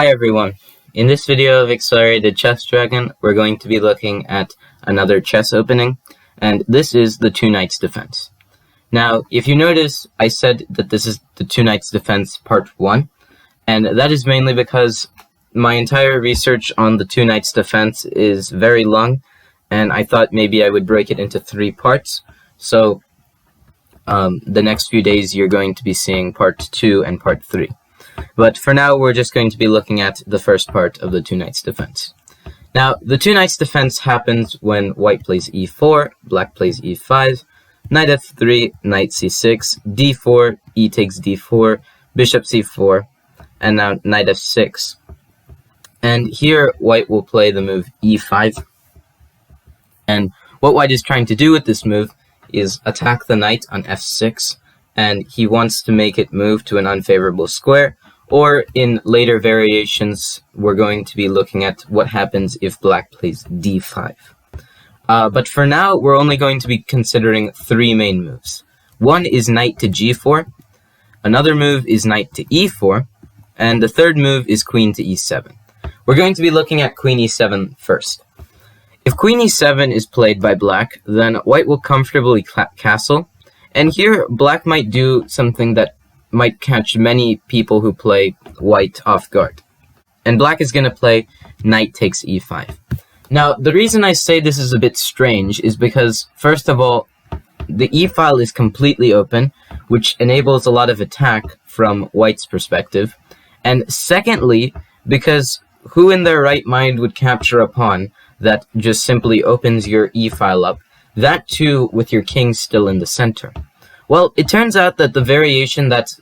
Hi everyone. In this video of Accelerated Chess Dragon, we're going to be looking at another chess opening, and this is the Two Knights Defense. Now, if you notice, I said that this is the Two Knights Defense Part 1, and that is mainly because my entire research on the Two Knights Defense is very long, and I thought maybe I would break it into 3 parts. So, the next few days you're going to be seeing Part 2 and Part 3. But for now, we're just going to be looking at the first part of the Two Knights Defense. Now, the Two Knights Defense happens when white plays e4, black plays e5, knight f3, knight c6, d4, e takes d4, bishop c4, and now knight f6. And here, white will play the move e5. And what white is trying to do with this move is attack the knight on f6, and he wants to make it move to an unfavorable square, or in later variations, we're going to be looking at what happens if black plays d5. But for now, we're only going to be considering 3 main moves. One is knight to g4, another move is knight to e4, and the third move is queen to e7. We're going to be looking at queen e7 first. If queen e7 is played by black, then white will comfortably castle, and here black might do something that might catch many people who play white off guard. And black is going to play knight takes e5. Now, the reason I say this is a bit strange is because, first of all, the e-file is completely open, which enables a lot of attack from white's perspective. And secondly, because who in their right mind would capture a pawn that just simply opens your e-file up, that too with your king still in the center? Well, it turns out that the variation that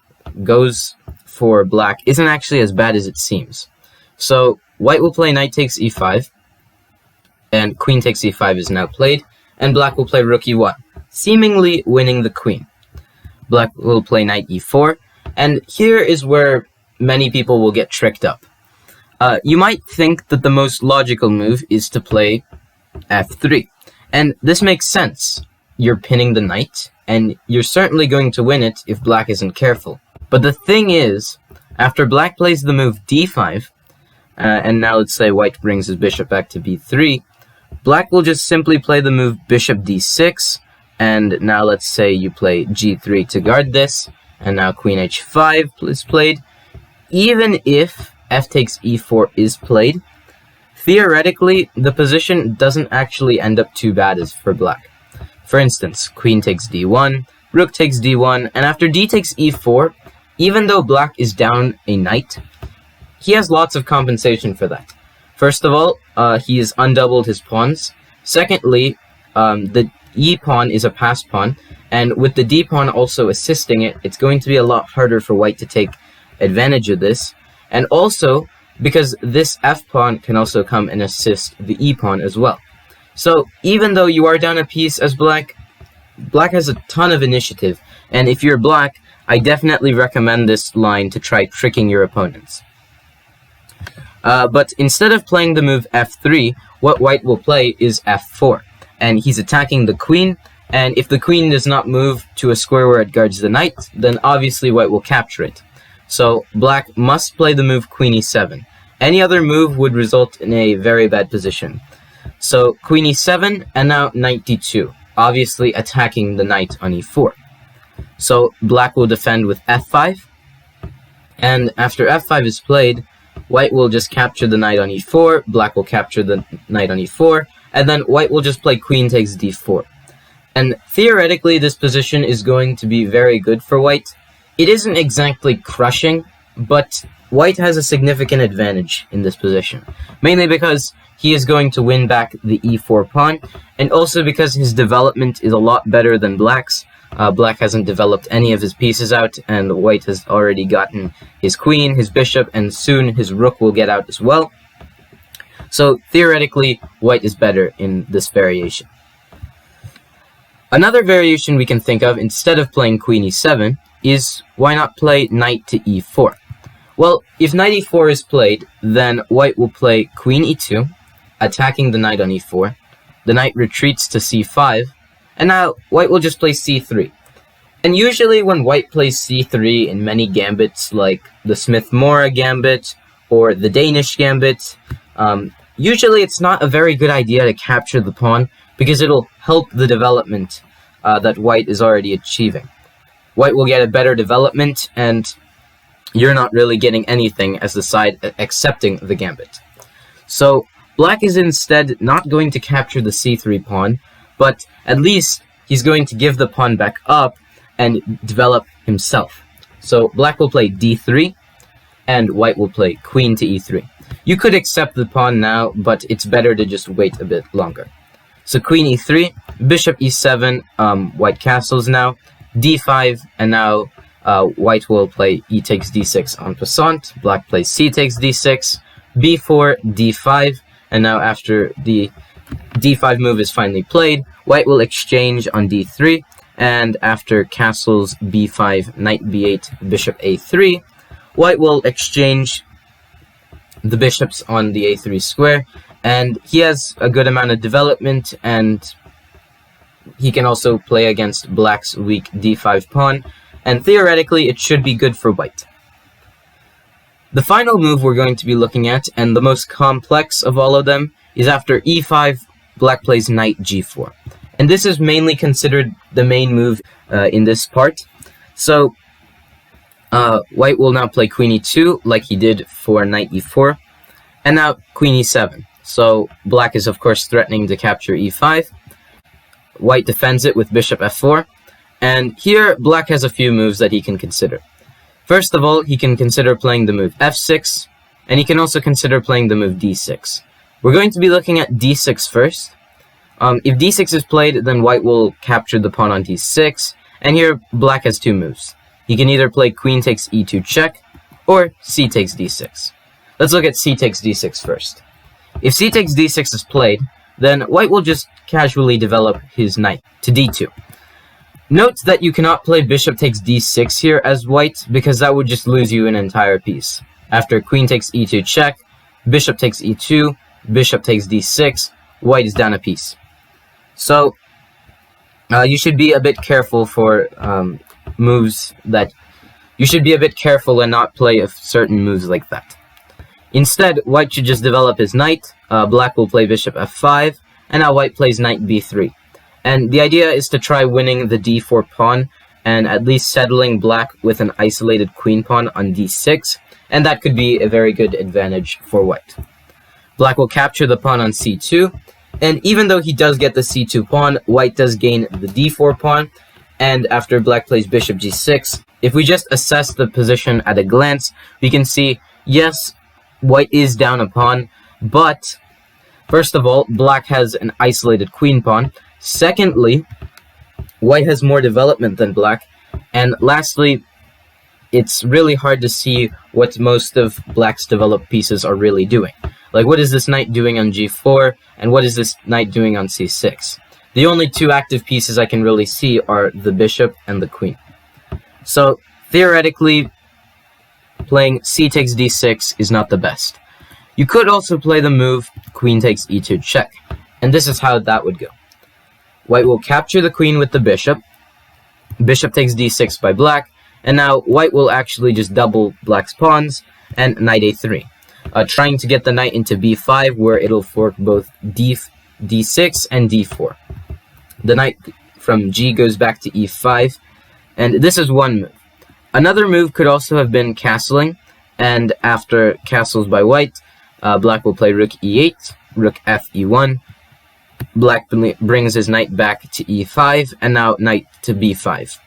goes for black isn't actually as bad as it seems. So white will play knight takes e5, and queen takes e5 is now played, and black will play rook e1, seemingly winning the queen. Black will play knight e4, and here is where many people will get tricked up. You might think that the most logical move is to play f3, and this makes sense. You're pinning the knight, and you're certainly going to win it if black isn't careful. But the thing is, after black plays the move d5, and now let's say white brings his bishop back to b3, black will just simply play the move bishop d6, and now let's say you play g3 to guard this, and now queen h5 is played. Even if f takes e4 is played, theoretically, the position doesn't actually end up too bad as for black. For instance, queen takes d1, rook takes d1, and after d takes e4, even though black is down a knight, he has lots of compensation for that. First of all, he has undoubled his pawns. Secondly, the e pawn is a pass pawn, and with the d pawn also assisting it, it's going to be a lot harder for white to take advantage of this. And also, because this f pawn can also come and assist the e pawn as well. So even though you are down a piece as black, black has a ton of initiative, and if you're black, I definitely recommend this line to try tricking your opponents. But instead of playing the move f3, what white will play is f4, and he's attacking the queen, and if the queen does not move to a square where it guards the knight, then obviously white will capture it. So black must play the move queen e7. Any other move would result in a very bad position. So queen e7, and now knight d2, obviously attacking the knight on e4. So black will defend with f5, and after f5 is played, white will just capture the knight on e4, black will capture the knight on e4, and then white will just play queen takes d4. And theoretically, this position is going to be very good for white. It isn't exactly crushing, but white has a significant advantage in this position, mainly because he is going to win back the e4 pawn, and also because his development is a lot better than black's. Black hasn't developed any of his pieces out, and white has already gotten his queen, his bishop, and soon his rook will get out as well. So theoretically, white is better in this variation. Another variation we can think of, instead of playing queen e7, is why not play knight to e4? Well, if knight e4 is played, then white will play queen e2, attacking the knight on e4. The knight retreats to c5, and now white will just play c3. And usually when white plays c3 in many gambits like the Smith-Morra gambit or the Danish Gambit. Usually it's not a very good idea to capture the pawn because it'll help the development that white is already achieving. White will get a better development, and you're not really getting anything as the side accepting the gambit. So black is instead not going to capture the c3 pawn, but at least he's going to give the pawn back up and develop himself. So black will play d3, and white will play queen to e3. You could accept the pawn now, but it's better to just wait a bit longer. So queen e3, bishop e7, white castles now, d5, and now white will play e takes d6 en passant, black plays c takes d6, b4, d5, and now after the d5 move is finally played, white will exchange on d3, and after castles b5, knight b8, bishop a3, white will exchange the bishops on the a3 square, and he has a good amount of development, and he can also play against black's weak d5 pawn, and theoretically it should be good for white. The final move we're going to be looking at, and the most complex of all of them, is after e5, black plays knight g4. And this is mainly considered the main move in this part. So white will now play queen e2 like he did for knight e4, and now queen e7. So black is of course threatening to capture e5. White defends it with bishop f4, and here black has a few moves that he can consider. First of all, he can consider playing the move f6, and he can also consider playing the move d6. We're going to be looking at d6 first. If d6 is played, then white will capture the pawn on d6, and here black has two moves. He can either play queen takes e2 check, or c takes d6. Let's look at c takes d6 first. If c takes d6 is played, then white will just casually develop his knight to d2. Note that you cannot play bishop takes d6 here as white, because that would just lose you an entire piece. After queen takes e2 check, bishop takes e2, bishop takes d6, white is down a piece. So you should be a bit careful for moves that... You should be a bit careful and not play certain moves like that. Instead, white should just develop his knight, black will play bishop f5, and now white plays knight b3. And the idea is to try winning the d4 pawn, and at least settling black with an isolated queen pawn on d6, and that could be a very good advantage for white. Black will capture the pawn on c2, and even though he does get the c2 pawn, white does gain the d4 pawn, and after black plays bishop g6, if we just assess the position at a glance, we can see, yes, white is down a pawn, but first of all, black has an isolated queen pawn. Secondly, white has more development than black. And lastly, it's really hard to see what most of black's developed pieces are really doing. Like, what is this knight doing on g4, and what is this knight doing on c6? The only two active pieces I can really see are the bishop and the queen. So, theoretically, playing c takes d6 is not the best. You could also play the move queen takes e2 check, and this is how that would go. White will capture the queen with the bishop, bishop takes d6 by black, and now white will actually just double black's pawns, and knight a3, trying to get the knight into b5, where it'll fork both d6 and d4. The knight from g goes back to e5, and this is one move. Another move could also have been castling, and after castles by white, black will play rook e8, rook f e1, black brings his knight back to e5, and now knight to b5.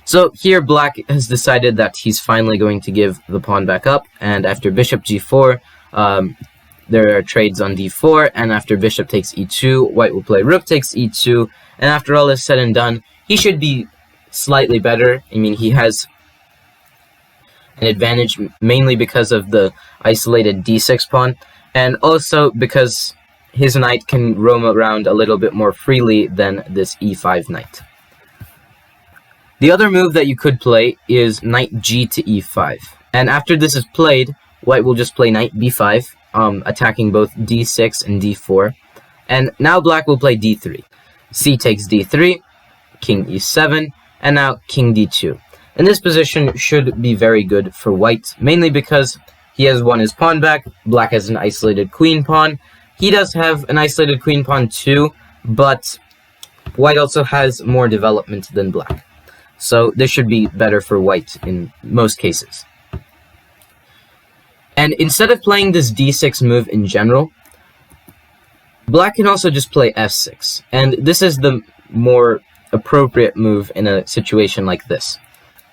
So here black has decided that he's finally going to give the pawn back up, and after bishop g4, there are trades on d4, and after bishop takes e2, white will play rook takes e2, and after all is said and done, he should be slightly better. I mean, he has an advantage mainly because of the isolated d6 pawn, and also because his knight can roam around a little bit more freely than this e5 knight. The other move that you could play is knight g to e5, and after this is played, white will just play knight b5, attacking both d6 and d4, and now black will play d3. C takes d3, king e7, and now king d2. And this position should be very good for white, mainly because he has won his pawn back. Black has an isolated queen pawn. He does have an isolated queen pawn too, but white also has more development than black. So this should be better for white in most cases. And instead of playing this d6 move in general, black can also just play f6. And this is the more appropriate move in a situation like this.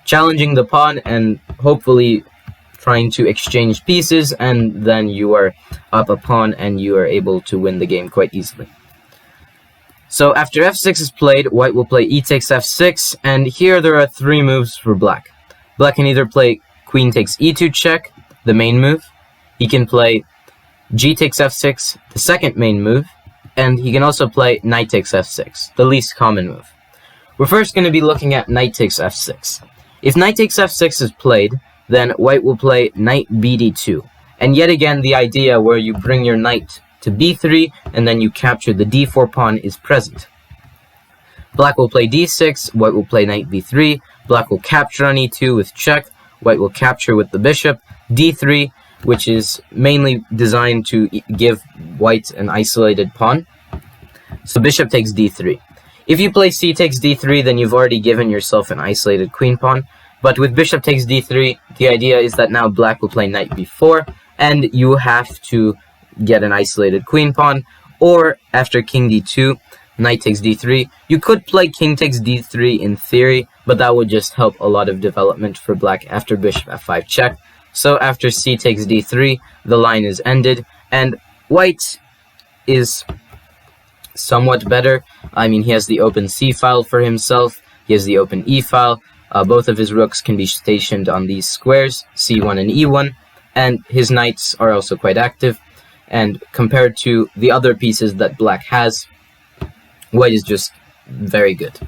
Challenging the pawn and hopefully trying to exchange pieces, and then you are up a pawn and you are able to win the game quite easily. So after f6 is played, white will play e takes f6, and here there are three moves for black. Black can either play queen takes e2 check, the main move. He can play g takes f6, the second main move, and he can also play knight takes f6, the least common move. We're first going to be looking at knight takes f6. If knight takes f6 is played, then white will play knight bd2. And yet again, the idea where you bring your knight to b3 and then you capture the d4 pawn is present. Black will play d6, white will play knight b3, black will capture on e2 with check, white will capture with the bishop, d3, which is mainly designed to give white an isolated pawn. So bishop takes d3. If you play c takes d3, then you've already given yourself an isolated queen pawn. But with bishop takes d3, the idea is that now black will play knight b4, and you have to get an isolated queen pawn. Or after king d2, knight takes d3. You could play king takes d3 in theory, but that would just help a lot of development for black after bishop f5 check. So after c takes d3, the line is ended, and white is somewhat better. I mean, he has the open c file for himself, he has the open e file, both of his rooks can be stationed on these squares, c1 and e1, and his knights are also quite active, and compared to the other pieces that black has, white is just very good.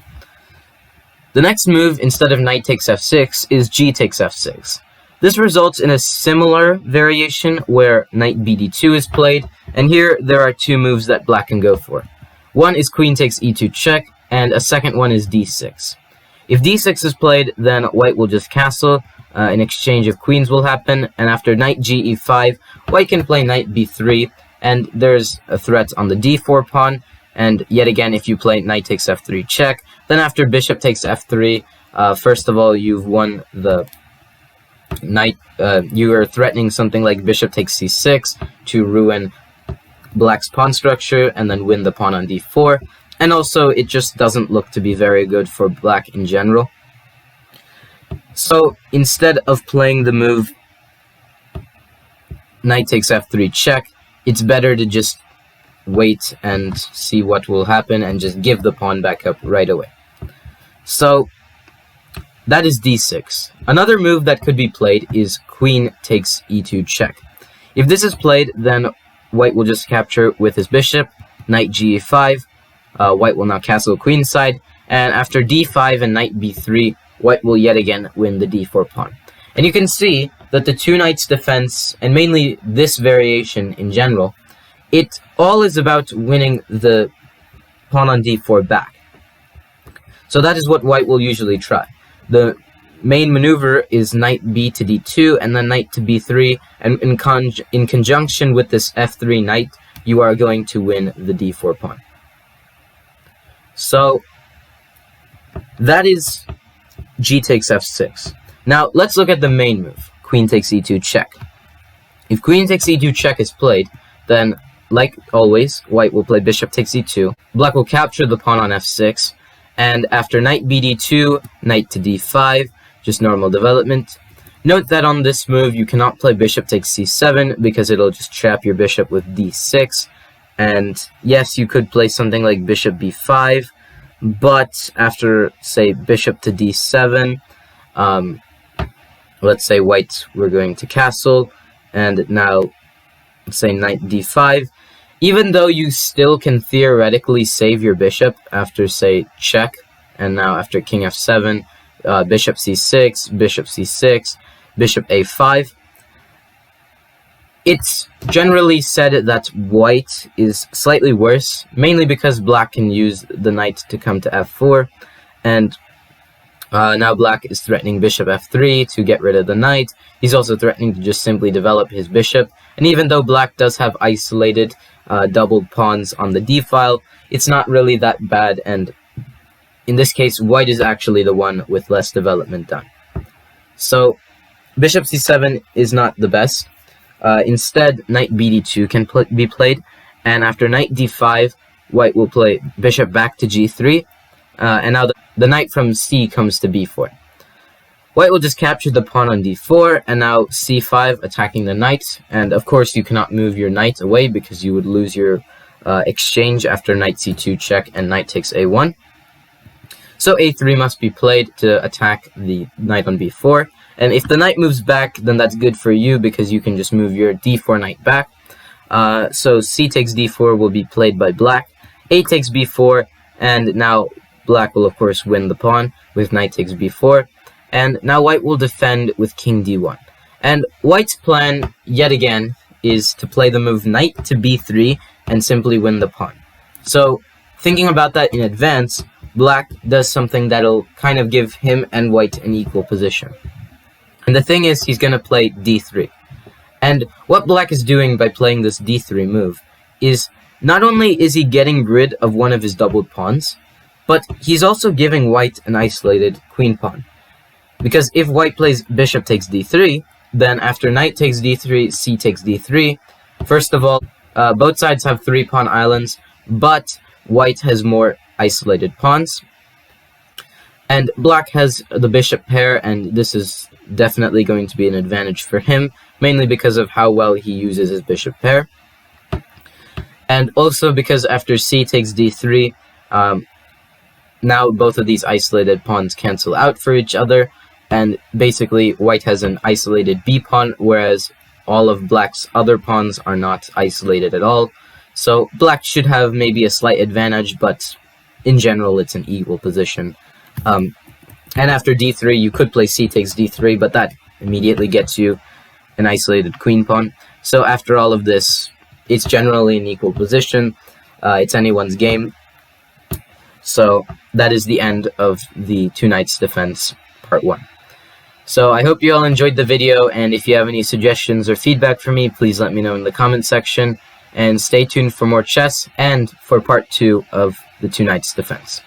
The next move, instead of knight takes f6, is g takes f6. This results in a similar variation where knight bd2 is played, and here there are two moves that black can go for. One is queen takes e2 check, and a second one is d6. If d6 is played, then white will just castle, an exchange of queens will happen, and after knight g e5, white can play knight b3, and there's a threat on the d4 pawn, and yet again, if you play knight takes f3 check, then after bishop takes f3, first of all, you've won the knight. You are threatening something like bishop takes c6 to ruin black's pawn structure and then win the pawn on d4, and also it just doesn't look to be very good for black in general. So instead of playing the move knight takes f3 check, it's better to just wait and see what will happen and just give the pawn back up right away. So that is d6. Another move that could be played is queen takes e2 check. If this is played, then white will just capture with his bishop, knight g5, white will now castle queenside, and after d5 and knight b3, white will yet again win the d4 pawn. And you can see that the two knights defense, and mainly this variation in general, it all is about winning the pawn on d4 back. So that is what white will usually try. The main maneuver is knight b to d2 and then knight to b3, and in conjunction with this f3 knight, you are going to win the d4 pawn. So that is g takes f6. Now let's look at the main move, queen takes e2 check. If queen takes e2 check is played, then like always, white will play bishop takes e2, black will capture the pawn on f6, and after knight bd2, knight to d5, just normal development. Note that on this move you cannot play bishop takes c7 because it'll just trap your bishop with d6, and yes, you could play something like bishop b5, but after, say, bishop to d7, let's say white were going to castle, and now let's say knight d5, even though you still can theoretically save your bishop after, say, check, and now after king f7, bishop c6, bishop c6, bishop a5, it's generally said that white is slightly worse, mainly because black can use the knight to come to f4, and Now black is threatening bishop f3 to get rid of the knight. He's also threatening to just simply develop his bishop. And even though black does have isolated doubled pawns on the d file, it's not really that bad, and in this case, white is actually the one with less development done. So bishop c7 is not the best. Instead, knight bd2 can be played, and after knight d5, white will play bishop back to g3, and now the knight from c comes to b4. White will just capture the pawn on d4, and now c5 attacking the knight, and of course you cannot move your knight away because you would lose your exchange after knight c2 check and knight takes a1. So a3 must be played to attack the knight on b4, and if the knight moves back, then that's good for you because you can just move your d4 knight back. So c takes d4 will be played by black, a takes b4, and now black will of course win the pawn with knight takes b4, and now white will defend with king d1. And white's plan, yet again, is to play the move knight to b3 and simply win the pawn. So, thinking about that in advance, black does something that'll kind of give him and white an equal position. And the thing is, he's going to play d3. And what black is doing by playing this d3 move is, not only is he getting rid of one of his doubled pawns, but he's also giving white an isolated queen pawn. Because if white plays bishop takes d3, then after knight takes d3, c takes d3. First of all, both sides have 3 pawn islands, but white has more isolated pawns. And black has the bishop pair, and this is definitely going to be an advantage for him, mainly because of how well he uses his bishop pair. And also because after c takes d3, now both of these isolated pawns cancel out for each other, and basically white has an isolated b pawn, whereas all of black's other pawns are not isolated at all. So black should have maybe a slight advantage, but in general it's an equal position. And after d3 you could play c takes d3, but that immediately gets you an isolated queen pawn. So after all of this, it's generally an equal position. It's anyone's game. So that is the end of the Two Knights Defense Part 1. So I hope you all enjoyed the video, and if you have any suggestions or feedback for me, please let me know in the comment section, and stay tuned for more chess and for Part 2 of the Two Knights Defense.